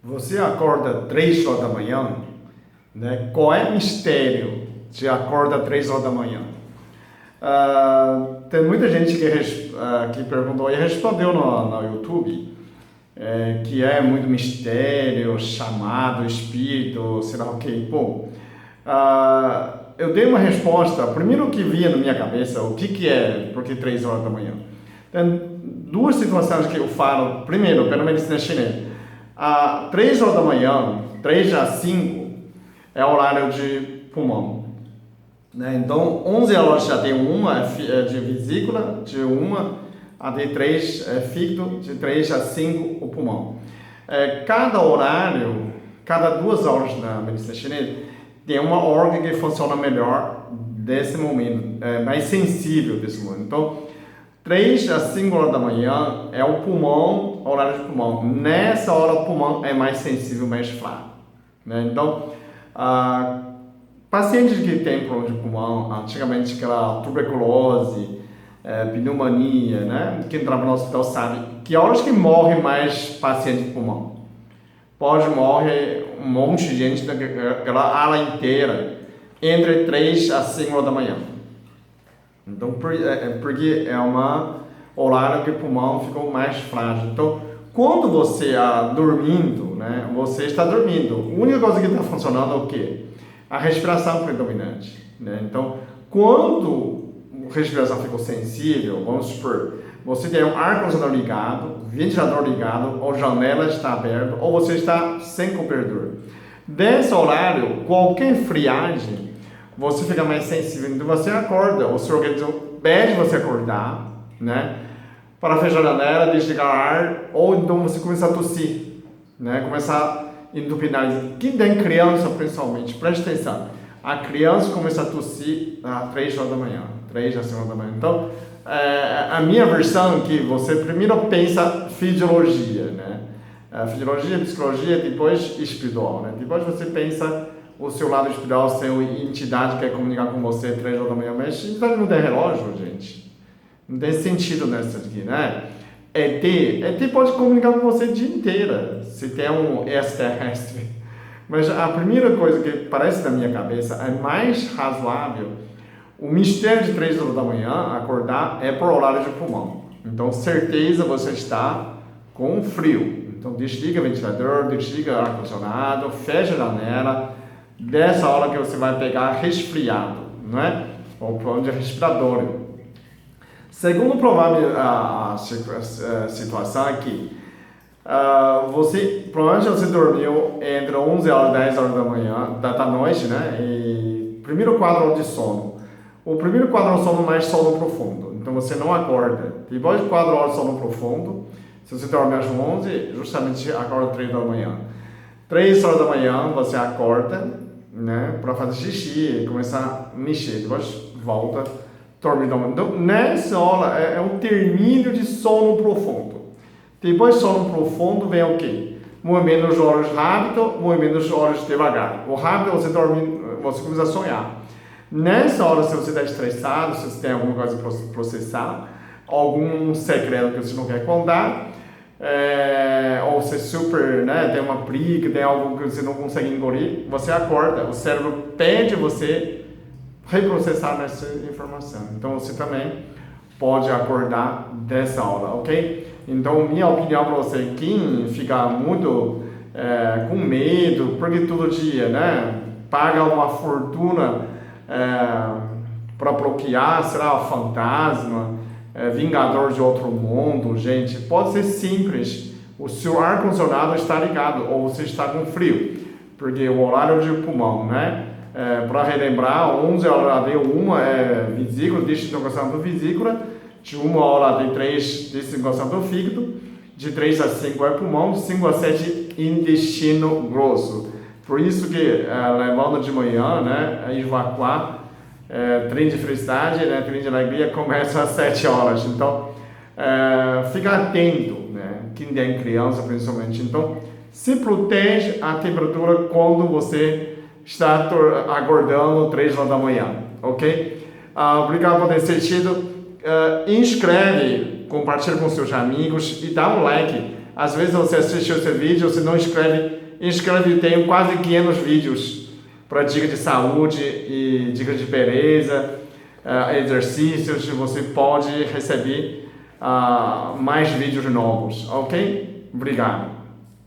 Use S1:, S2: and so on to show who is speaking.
S1: Você acorda 3 horas da manhã, né? Qual é o mistério de acordar 3 horas da manhã? Tem muita gente que perguntou e respondeu no YouTube, que é muito mistério, chamado, espírito, sei lá o que. Bom, eu dei uma resposta, primeiro que vinha na minha cabeça, o que é, porque 3 horas da manhã. Tem duas situações que eu falo, primeiro, pela medicina chinesa. 3 horas da manhã, 3 a 5, é o horário de pulmão. Né? Então, 11 horas já tem uma de vesícula, de 1 até 3 é fígado, de 3 a 5 o pulmão. Cada horário, cada 2 horas na medicina chinesa, tem uma órgão que funciona melhor desse momento, mais sensível desse momento. Então, 3 a 5 horas da manhã é o pulmão, o horário de pulmão. Nessa hora o pulmão é mais sensível, mais fraco. Né? Então, pacientes que têm problema de pulmão, antigamente aquela tuberculose, pneumonia, né? Quem trabalha no hospital sabe que horas que morre mais paciente de pulmão. Pode morrer um monte de gente daquela ala inteira entre 3 a 5 horas da manhã. Então, porque é uma horário que o pulmão ficou mais frágil. Então, quando você está dormindo, né, você está dormindo. A única coisa que está funcionando é o quê? A respiração predominante. Né? Então, quando a respiração ficou sensível, vamos supor, você tem um ar-condicionado ligado, ventilador ligado, ou janela está aberta, ou você está sem cobertor. Nesse horário, qualquer friagem, você fica mais sensível, então você acorda, o seu organismo pede você acordar, né? Para fechar a janela, desligar o ar, ou então você começa a tossir, né? Começa a entupir o nariz. Quem tem criança, principalmente, preste atenção, a criança começa a tossir às 3 horas da manhã, 3 às 5 horas da manhã. Então, a minha versão é que você primeiro pensa fisiologia, né? Fisiologia, psicologia, depois espiritual, né? Depois você pensa o seu lado espiritual, se a entidade quer comunicar com você 3 horas da manhã, mas não tem relógio, gente. Não tem sentido nessa aqui, né? ET pode comunicar com você o dia inteiro, se tem um extraterrestre. Mas a primeira coisa que parece na minha cabeça é mais razoável, o mistério de 3 horas da manhã, acordar, é por horário de pulmão. Então, certeza você está com frio. Então, desliga o ventilador, desliga o ar-condicionado, fecha a janela. Dessa hora que você vai pegar resfriado, não é? Ou problema de respiratório. Segundo provável a situação aqui, provavelmente você dormiu entre 11 horas e 10 horas da manhã, da noite, né? E primeiro 4 horas de sono. O primeiro 4 horas de sono mais sono profundo. Então você não acorda. Depois de 4 horas de sono profundo, se você dorme às 11, justamente acorda 3 horas da manhã. 3 horas da manhã você acorda, né, para fazer xixi, começar a mexer, depois volta, dorme. Então, nessa hora é um termínio de sono profundo. Depois de sono profundo vem o quê? Movimento dos olhos rápido, movimento dos olhos devagar. O rápido você dorme, você começa a sonhar. Nessa hora, se você está estressado, se você tem alguma coisa para processar, algum segredo que você não quer contar, ou você super, né, tem uma briga, tem algo que você não consegue engolir, você acorda, o cérebro pede você reprocessar essa informação. Então você também pode acordar dessa hora, ok? Então minha opinião para você, quem fica muito com medo, porque todo dia, né, paga uma fortuna para bloquear, será fantasma, vingador de outro mundo, gente, pode ser simples. O seu ar-condicionado está ligado ou você está com frio, porque o horário de pulmão, né? Para relembrar, 11 horas de 1 é vesícula, desintegração do vesícula, de 1 hora de 3 desintegração do fígado, de 3 a 5 é pulmão, de 5 a 7 intestino grosso. Por isso que levando de manhã, né, evacuar, trem de felicidade, né, trem de alegria começa às 7 horas. Então, fica atento, né, quem tem criança principalmente. Então, se protege a temperatura quando você está acordando 3 horas da manhã, ok? Obrigado por ter assistido. Inscreve, compartilha com seus amigos e dá um like Às vezes você assiste esse vídeo, você não inscreve, eu tenho quase 500 vídeos para dicas de saúde e dicas de beleza, exercícios, você pode receber mais vídeos novos, ok? Obrigado.